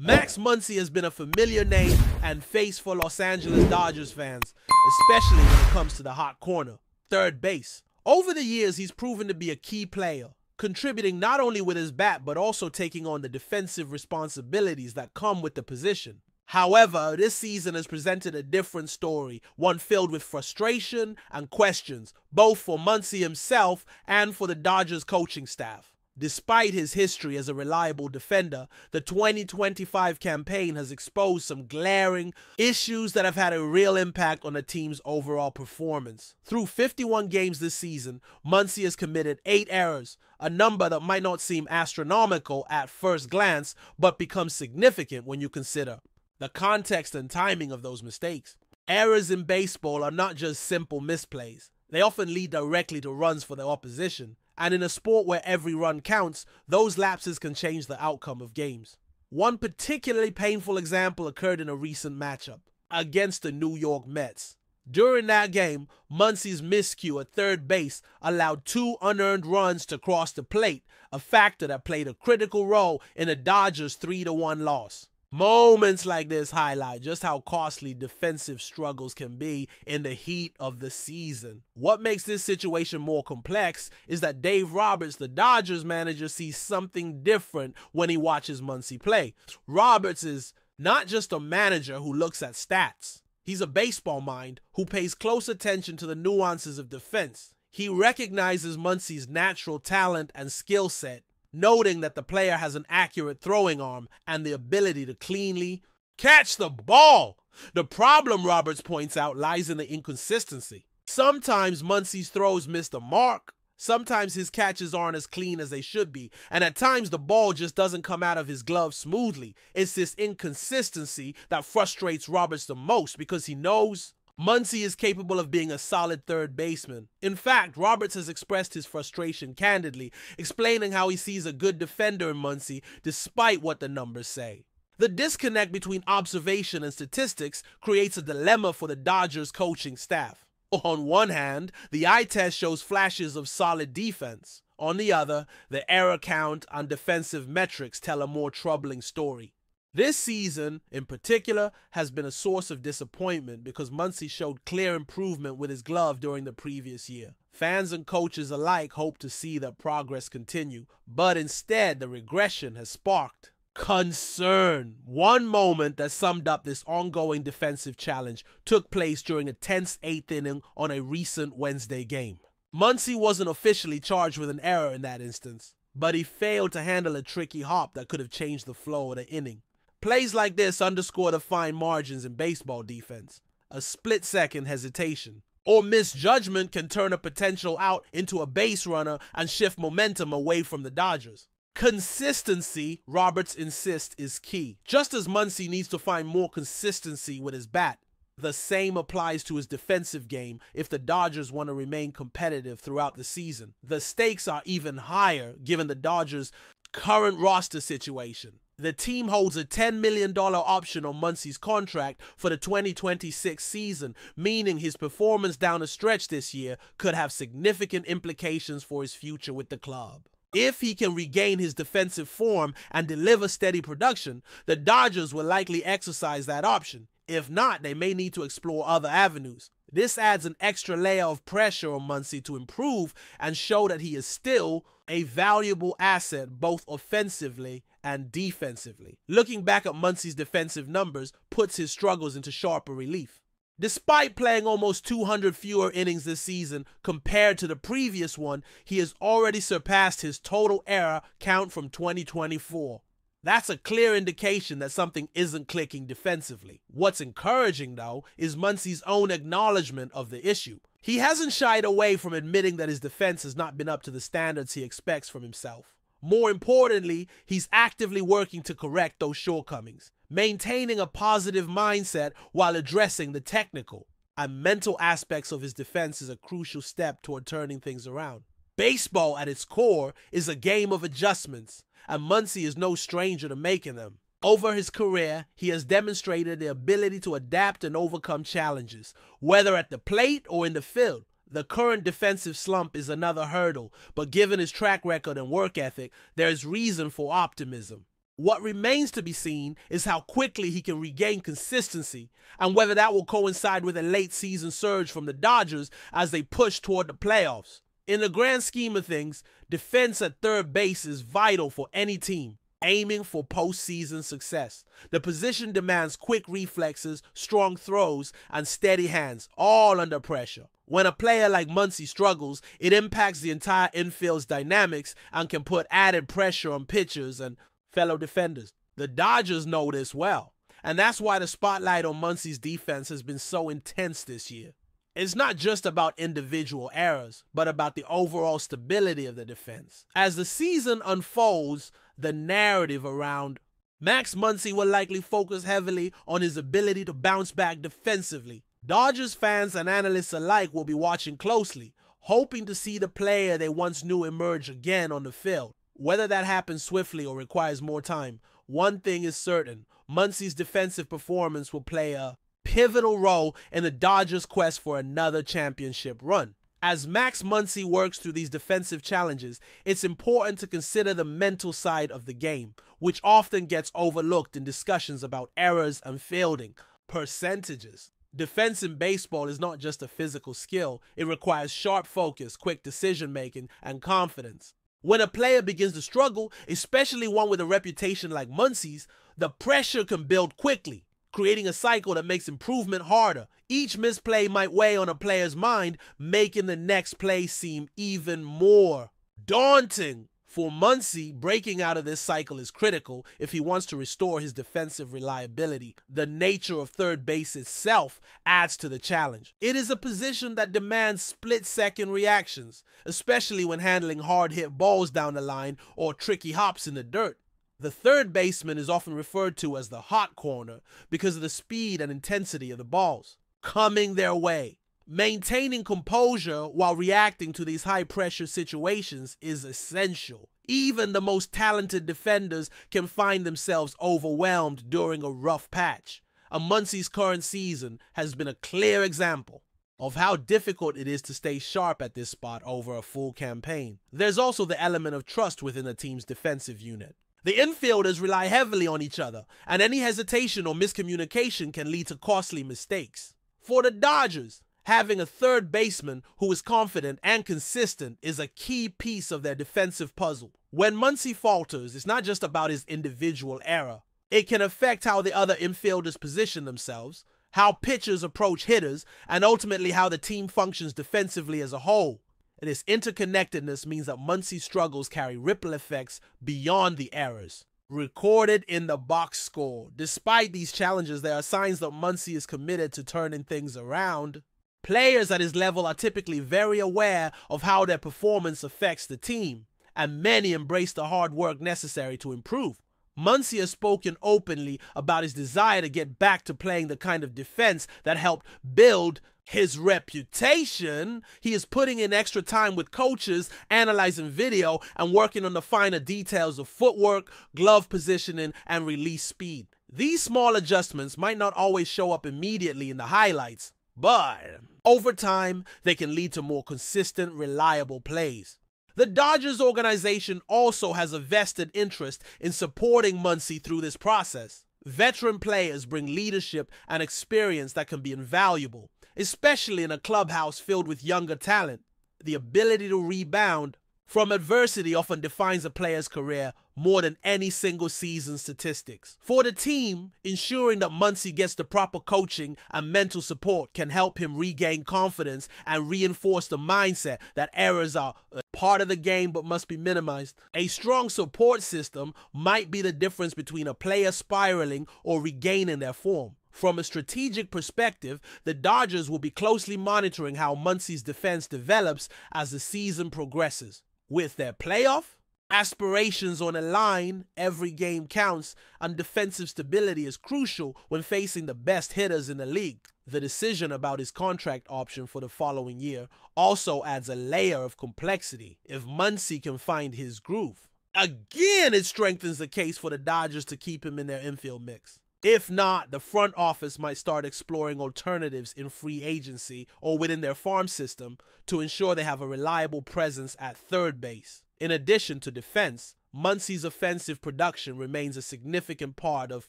Max Muncy has been a familiar name and face for Los Angeles Dodgers fans, especially when it comes to the hot corner, third base. Over the years, he's proven to be a key player, contributing not only with his bat but also taking on the defensive responsibilities that come with the position. However, this season has presented a different story, one filled with frustration and questions, both for Muncy himself and for the Dodgers coaching staff. Despite his history as a reliable defender, the 2025 campaign has exposed some glaring issues that have had a real impact on the team's overall performance. Through 51 games this season, Muncy has committed 8 errors, a number that might not seem astronomical at first glance, but becomes significant when you consider the context and timing of those mistakes. Errors in baseball are not just simple misplays. They often lead directly to runs for the opposition. And in a sport where every run counts, those lapses can change the outcome of games. One particularly painful example occurred in a recent matchup against the New York Mets. During that game, Muncy's miscue at third base allowed 2 unearned runs to cross the plate, a factor that played a critical role in the Dodgers' 3-1 loss. Moments like this highlight just how costly defensive struggles can be in the heat of the season. What makes this situation more complex is that Dave Roberts, the Dodgers manager, sees something different when he watches Muncy play. Roberts is not just a manager who looks at stats. He's a baseball mind who pays close attention to the nuances of defense. He recognizes Muncy's natural talent and skill set, noting that the player has an accurate throwing arm and the ability to cleanly catch the ball. The problem, Roberts points out, lies in the inconsistency. Sometimes Muncy's throws miss the mark, sometimes his catches aren't as clean as they should be, and at times the ball just doesn't come out of his glove smoothly. It's this inconsistency that frustrates Roberts the most because he knows Muncy is capable of being a solid third baseman. In fact, Roberts has expressed his frustration candidly, explaining how he sees a good defender in Muncy despite what the numbers say. The disconnect between observation and statistics creates a dilemma for the Dodgers coaching staff. On one hand, the eye test shows flashes of solid defense. On the other, the error count and defensive metrics tell a more troubling story. This season, in particular, has been a source of disappointment because Muncy showed clear improvement with his glove during the previous year. Fans and coaches alike hope to see that progress continue, but instead the regression has sparked concern. One moment that summed up this ongoing defensive challenge took place during a tense 8th inning on a recent Wednesday game. Muncy wasn't officially charged with an error in that instance, but he failed to handle a tricky hop that could have changed the flow of the inning. Plays like this underscore the fine margins in baseball defense. A split-second hesitation or misjudgment can turn a potential out into a base runner and shift momentum away from the Dodgers. Consistency, Roberts insists, is key. Just as Muncy needs to find more consistency with his bat, the same applies to his defensive game if the Dodgers want to remain competitive throughout the season. The stakes are even higher given the Dodgers' current roster situation. The team holds a $10 million option on Muncy's contract for the 2026 season, meaning his performance down the stretch this year could have significant implications for his future with the club. If he can regain his defensive form and deliver steady production, the Dodgers will likely exercise that option. If not, they may need to explore other avenues. This adds an extra layer of pressure on Muncy to improve and show that he is still a valuable asset both offensively and defensively. Looking back at Muncy's defensive numbers puts his struggles into sharper relief. Despite playing almost 200 fewer innings this season compared to the previous one, he has already surpassed his total error count from 2024. That's a clear indication that something isn't clicking defensively. What's encouraging, though, is Muncy's own acknowledgement of the issue. He hasn't shied away from admitting that his defense has not been up to the standards he expects from himself. More importantly, he's actively working to correct those shortcomings, maintaining a positive mindset while addressing the technical and mental aspects of his defense is a crucial step toward turning things around. Baseball at its core is a game of adjustments, and Muncy is no stranger to making them. Over his career, he has demonstrated the ability to adapt and overcome challenges, whether at the plate or in the field. The current defensive slump is another hurdle, but given his track record and work ethic, there is reason for optimism. What remains to be seen is how quickly he can regain consistency and whether that will coincide with a late season surge from the Dodgers as they push toward the playoffs. In the grand scheme of things, defense at third base is vital for any team aiming for postseason success. The position demands quick reflexes, strong throws, and steady hands, all under pressure. When a player like Muncy struggles, it impacts the entire infield's dynamics and can put added pressure on pitchers and fellow defenders. The Dodgers know this well, and that's why the spotlight on Muncy's defense has been so intense this year. It's not just about individual errors, but about the overall stability of the defense. As the season unfolds, the narrative around Max Muncy will likely focus heavily on his ability to bounce back defensively. Dodgers fans and analysts alike will be watching closely, hoping to see the player they once knew emerge again on the field. Whether that happens swiftly or requires more time, one thing is certain: Muncy's defensive performance will play a pivotal role in the Dodgers' quest for another championship run. As Max Muncy works through these defensive challenges, it's important to consider the mental side of the game, which often gets overlooked in discussions about errors and fielding percentages. Defense in baseball is not just a physical skill. It requires sharp focus, quick decision-making, and confidence. When a player begins to struggle, especially one with a reputation like Muncy's, the pressure can build quickly, creating a cycle that makes improvement harder. Each misplay might weigh on a player's mind, making the next play seem even more daunting. For Muncy, breaking out of this cycle is critical if he wants to restore his defensive reliability. The nature of third base itself adds to the challenge. It is a position that demands split-second reactions, especially when handling hard-hit balls down the line or tricky hops in the dirt. The third baseman is often referred to as the hot corner because of the speed and intensity of the balls coming their way. Maintaining composure while reacting to these high-pressure situations is essential. Even the most talented defenders can find themselves overwhelmed during a rough patch. Muncy's current season has been a clear example of how difficult it is to stay sharp at this spot over a full campaign. There's also the element of trust within a team's defensive unit. The infielders rely heavily on each other, and any hesitation or miscommunication can lead to costly mistakes. For the Dodgers, having a third baseman who is confident and consistent is a key piece of their defensive puzzle. When Muncy falters, it's not just about his individual error. It can affect how the other infielders position themselves, how pitchers approach hitters, and ultimately how the team functions defensively as a whole. This interconnectedness means that Muncy's struggles carry ripple effects beyond the errors recorded in the box score. Despite these challenges, there are signs that Muncy is committed to turning things around. Players at his level are typically very aware of how their performance affects the team, and many embrace the hard work necessary to improve. Muncy has spoken openly about his desire to get back to playing the kind of defense that helped build his reputation. He is putting in extra time with coaches, analyzing video, and working on the finer details of footwork, glove positioning, and release speed. These small adjustments might not always show up immediately in the highlights, but over time, they can lead to more consistent, reliable plays. The Dodgers organization also has a vested interest in supporting Muncy through this process. Veteran players bring leadership and experience that can be invaluable, especially in a clubhouse filled with younger talent. The ability to rebound from adversity often defines a player's career more than any single season statistics. For the team, ensuring that Muncy gets the proper coaching and mental support can help him regain confidence and reinforce the mindset that errors are a part of the game but must be minimized. A strong support system might be the difference between a player spiraling or regaining their form. From a strategic perspective, the Dodgers will be closely monitoring how Muncy's defense develops as the season progresses. With their playoff aspirations on the line, every game counts, and defensive stability is crucial when facing the best hitters in the league. The decision about his contract option for the following year also adds a layer of complexity. If Muncy can find his groove, again it strengthens the case for the Dodgers to keep him in their infield mix. If not, the front office might start exploring alternatives in free agency or within their farm system to ensure they have a reliable presence at third base. In addition to defense, Muncy's offensive production remains a significant part of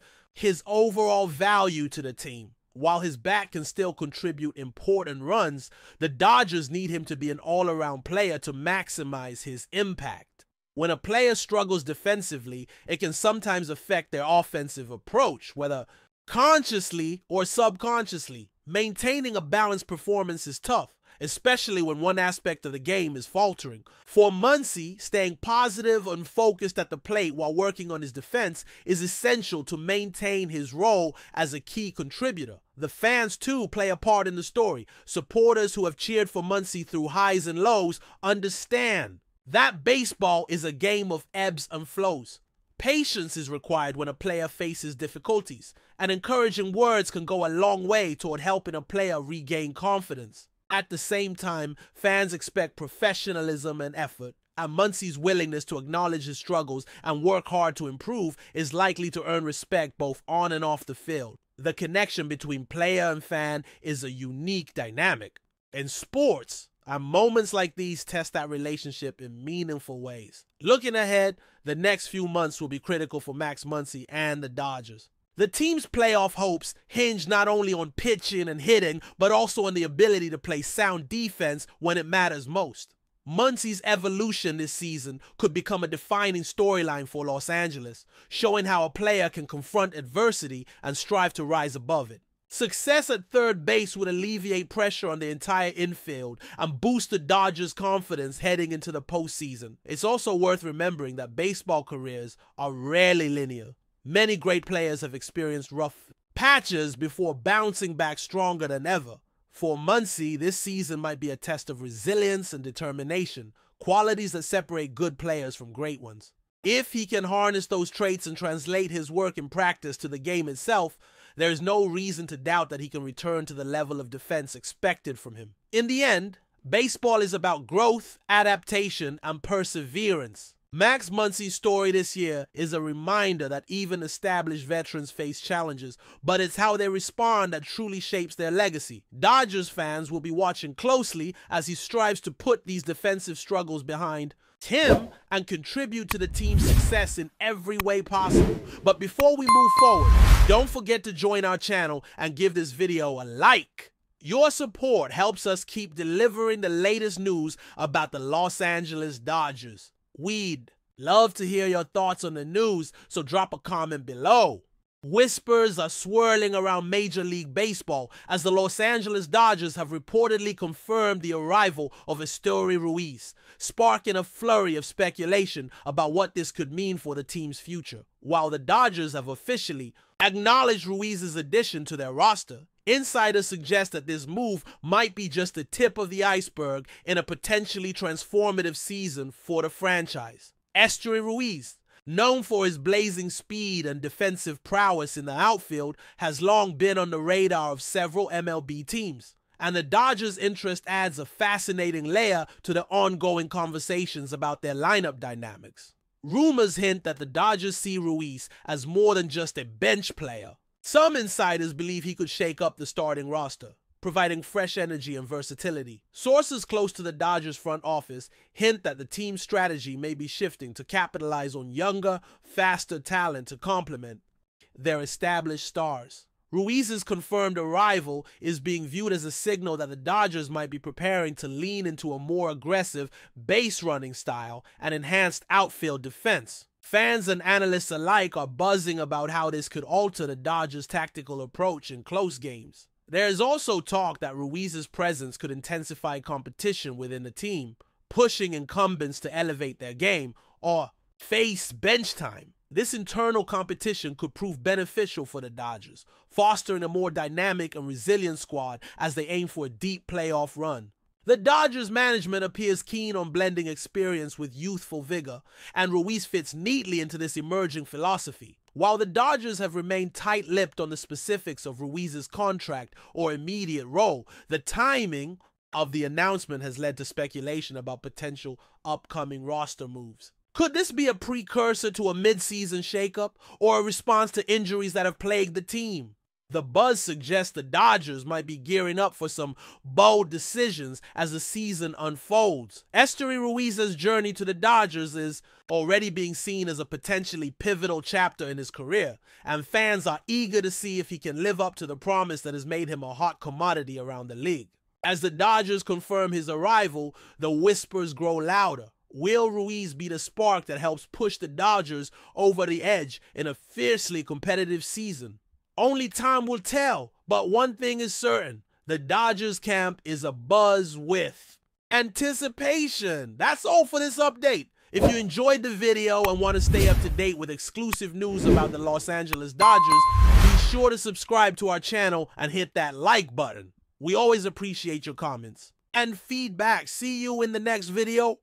his overall value to the team. While his bat can still contribute important runs, the Dodgers need him to be an all-around player to maximize his impact. When a player struggles defensively, it can sometimes affect their offensive approach, whether consciously or subconsciously. Maintaining a balanced performance is tough, especially when one aspect of the game is faltering. For Muncy, staying positive and focused at the plate while working on his defense is essential to maintain his role as a key contributor. The fans, too, play a part in the story. Supporters who have cheered for Muncy through highs and lows understand that baseball is a game of ebbs and flows. Patience is required when a player faces difficulties, and encouraging words can go a long way toward helping a player regain confidence. At the same time, fans expect professionalism and effort, and Muncy's willingness to acknowledge his struggles and work hard to improve is likely to earn respect both on and off the field. The connection between player and fan is a unique dynamic. In sports, and moments like these test that relationship in meaningful ways. Looking ahead, the next few months will be critical for Max Muncy and the Dodgers. The team's playoff hopes hinge not only on pitching and hitting, but also on the ability to play sound defense when it matters most. Muncy's evolution this season could become a defining storyline for Los Angeles, showing how a player can confront adversity and strive to rise above it. Success at third base would alleviate pressure on the entire infield and boost the Dodgers' confidence heading into the postseason. It's also worth remembering that baseball careers are rarely linear. Many great players have experienced rough patches before bouncing back stronger than ever. For Muncy, this season might be a test of resilience and determination, qualities that separate good players from great ones. If he can harness those traits and translate his work in practice to the game itself, there is no reason to doubt that he can return to the level of defense expected from him. In the end, baseball is about growth, adaptation, and perseverance. Max Muncy's story this year is a reminder that even established veterans face challenges, but it's how they respond that truly shapes their legacy. Dodgers fans will be watching closely as he strives to put these defensive struggles behind him and contribute to the team's success in every way possible. But before we move forward, don't forget to join our channel and give this video a like. Your support helps us keep delivering the latest news about the Los Angeles Dodgers. We'd love to hear your thoughts on the news, so drop a comment below. Whispers are swirling around Major League Baseball as the Los Angeles Dodgers have reportedly confirmed the arrival of ESTEURY RUIZ, sparking a flurry of speculation about what this could mean for the team's future. While the Dodgers have officially acknowledged Ruiz's addition to their roster, insiders suggest that this move might be just the tip of the iceberg in a potentially transformative season for the franchise. ESTEURY RUIZ, known for his blazing speed and defensive prowess in the outfield, has long been on the radar of several MLB teams, and the Dodgers' interest adds a fascinating layer to the ongoing conversations about their lineup dynamics. Rumors hint that the Dodgers see Ruiz as more than just a bench player. Some insiders believe he could shake up the starting roster, providing fresh energy and versatility. Sources close to the Dodgers front office hint that the team's strategy may be shifting to capitalize on younger, faster talent to complement their established stars. Ruiz's confirmed arrival is being viewed as a signal that the Dodgers might be preparing to lean into a more aggressive base running style and enhanced outfield defense. Fans and analysts alike are buzzing about how this could alter the Dodgers' tactical approach in close games. There is also talk that Ruiz's presence could intensify competition within the team, pushing incumbents to elevate their game or face bench time. This internal competition could prove beneficial for the Dodgers, fostering a more dynamic and resilient squad as they aim for a deep playoff run. The Dodgers management appears keen on blending experience with youthful vigor, and Ruiz fits neatly into this emerging philosophy. While the Dodgers have remained tight-lipped on the specifics of Ruiz's contract or immediate role, the timing of the announcement has led to speculation about potential upcoming roster moves. Could this be a precursor to a mid-season shakeup or a response to injuries that have plagued the team? The buzz suggests the Dodgers might be gearing up for some bold decisions as the season unfolds. Esteury Ruiz's journey to the Dodgers is already being seen as a potentially pivotal chapter in his career, and fans are eager to see if he can live up to the promise that has made him a hot commodity around the league. As the Dodgers confirm his arrival, the whispers grow louder. Will Ruiz be the spark that helps push the Dodgers over the edge in a fiercely competitive season? Only time will tell, but one thing is certain: the Dodgers camp is abuzz with anticipation. That's all for this update. If you enjoyed the video and want to stay up to date with exclusive news about the Los Angeles Dodgers, be sure to subscribe to our channel and hit that like button. We always appreciate your comments and feedback. See you in the next video.